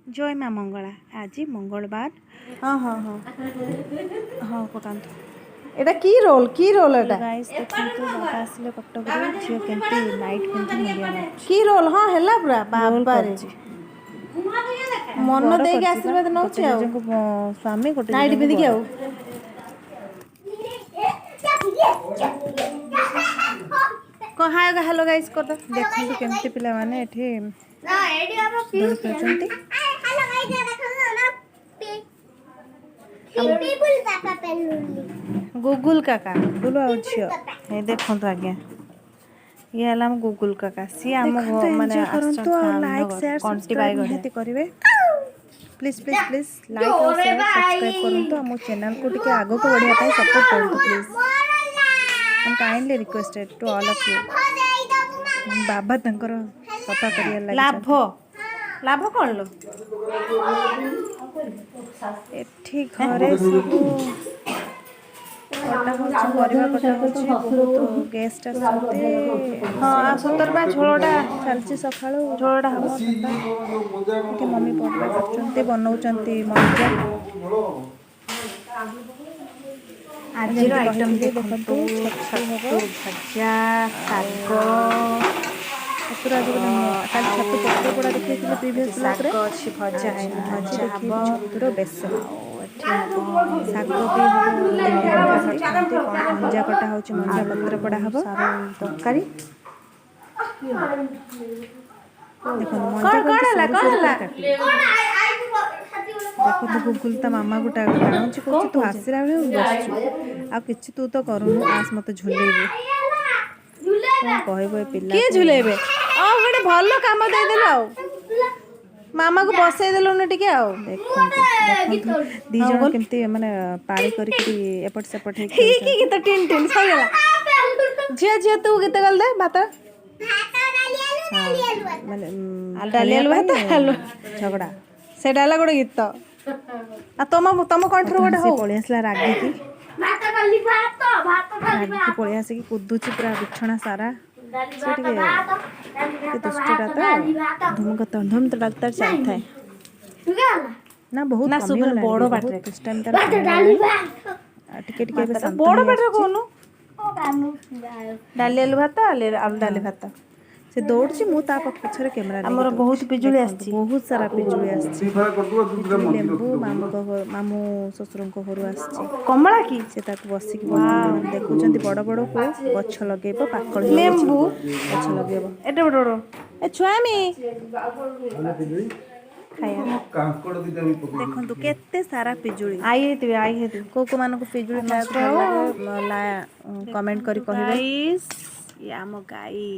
जय माँ मंगला आज मंगलवार। हाँ हाँ हाँ हाँ पकातु एटा की रोल एटा गाइस देखंतु बाबा आसिले कटक रे झियो केमती नाइट पिंधि मुंडिया मारछि की रोल हाँ हैला पूरा रोल बाबा रे करछि मन दे के आशीर्वाद नउछि आ जंको स्वामी गोटे नाइट जंको पिंधि के बर। आउ को हाय हेलो गाइस कर दो देखंतु केमती पिला माने एठी दोल खेलछंती गूगल काका गुगुल आ झियो ए देखंतु आज्ञा ये हला हम गूगल काका सी हम माने एंजॉय करंतु और लाइक शेयर कंटी सब्सक्राइब बाय निहाती करिवे प्लीज प्लीज प्लीज लाइक और शेयर सब्सक्राइब करंतु हम चैनल को टिके आगो को बढ़िया पाई सपोर्ट करंतु प्लीज हम kindly requested to all of you बाबा तंकर सफा करिया लागि लाभ लाभ कौन लो एठी घरे सब कटा होछि परिवा कटा होछि बहुत गेस्ट आछते हाँ 17 झोलटा चलछि सखाळो झोलटा हम एठी मम्मी परिवा करचंती बनौचंती मंजा आज आइटम देखंतु छतु भजा साग पूरा जो काल छतु पत्र पड़ा देखि प्रीवियस ब्लॉग रे अच्छी भजा है भजा देखि छतुर बेसन एठी शाग भी मंजा कटा होछि मंजा पत्र पड़ा हबो तरकारी देखो मंजा कौन देखो तो गुगुल ता मामा गोटा गाणुची कहछि तू आसिरा बेले बसछु आ किछि तू तो करूनु आस मते झुलेबे कोन कहबो ए पिल्ला के झुलेबे आ गोटे भलो काम दे देलो मामा को बसै देलो न टिके आ देखो दी जण केमती माने पाळी करी एपट सेपट हे की गीत टिन टिन सही गला झिया झिया तू गीत गल दे भात माने डाली आलू भात आलू झगड़ा से डाला गोटे गीत आ तुम कंठर गोटे हो पळी आसला रागी की पळी आसी की कुदुची पूरा बिछणा सारा से टिके दुष्टटा तो धुमकत धुम तो डाक्टर चल थाए ना बहुत ना कमी सुबह बड़ होला बाटरे कुछ टाइम तर टिके टिके बे शांत बड़ बाटरे कोनु डाली आलू भात आलू डाली भात से दौड़ची मु ता पछरे कैमरा हमर बहुत पिजुली आछि बहुत सारा पिजुली आछि लेंबू मामू ससुरन को घरु आछि कमला की से ताक बसी की देखुचंती बड़ बड़ को गछ लगेबो पाकळ लेंबू गछ लगेबो एटे बड़ बड़ ए छुआमी खाया देखंतु केते सारा पिजुली आई हेती को मानको पिजुली खाया कमेंट करी कहबे गाइस ये आम गाई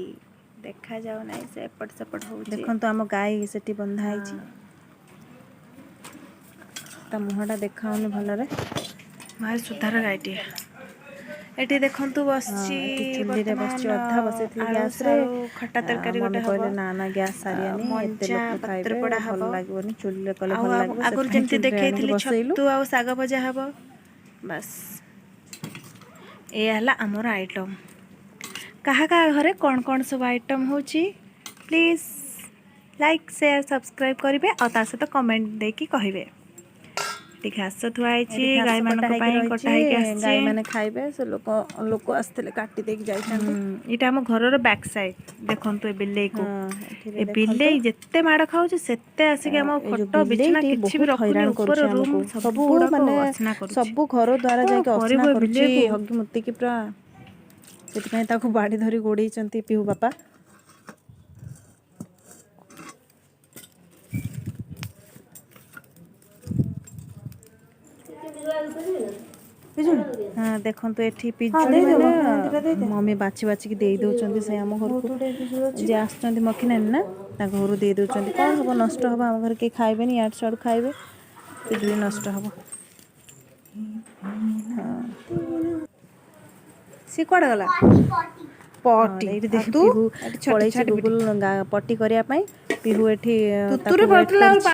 देखा जाओ नहीं से एपट सेपट हो देखंतु आम गाई सेठी बंधा आइछि ता मुहटा देखाउनी भल रे भाई सुधार गाईटी एठी देखंतु बसची चुल्ली रे बसची अधा बसेथि गैस रे खट्टा तरकारी गोटे कहले ना ना गैस सारियानी एते लोक खाइबे भल लागोनी चुल्ली रे कले भल लागबो आगुर जेमती देखैथिली छतु आ साग भजा हबो बस ए हला हमर आइटम कहा घरे कौन कौन सब आइटम होची प्लीज लाइक शेयर सब्सक्राइब करिवे और ता सहित कमेंट देकी कहिवे घास थुआई गाय मान कटा गाय माने खाइबे से लोक आस्ते काटी देक जाइछन इटा हम घर रो बैक साइड देखंतु ए बिल्ले को ए बिल्ले जत्ते माड़ खाउ सेते आसी के हम फोटो बिछना किछि भी रखुनी ऊपर रूम सब माने सब घर द्वारा जाय के असना करूची हगी मुत्ती की पूरा सेति ताको बाड़ी धरी गोड़ेइचंती पिहू बापा हाँ देखंतु एठी पिजुली मम्मी बाची बाची की देई दउचंती से हम घर को जे आछंती मखिना ना ता घर देई दउचंती कोन हबो नष्ट हबो हम घर के खाइबेनी याड साड खाइबे पिजुली नष्ट हबो सी कोड गला पटी एठी देख तू पळै गुगल पट्टी करिया पई पिहू एठी तुरे पटला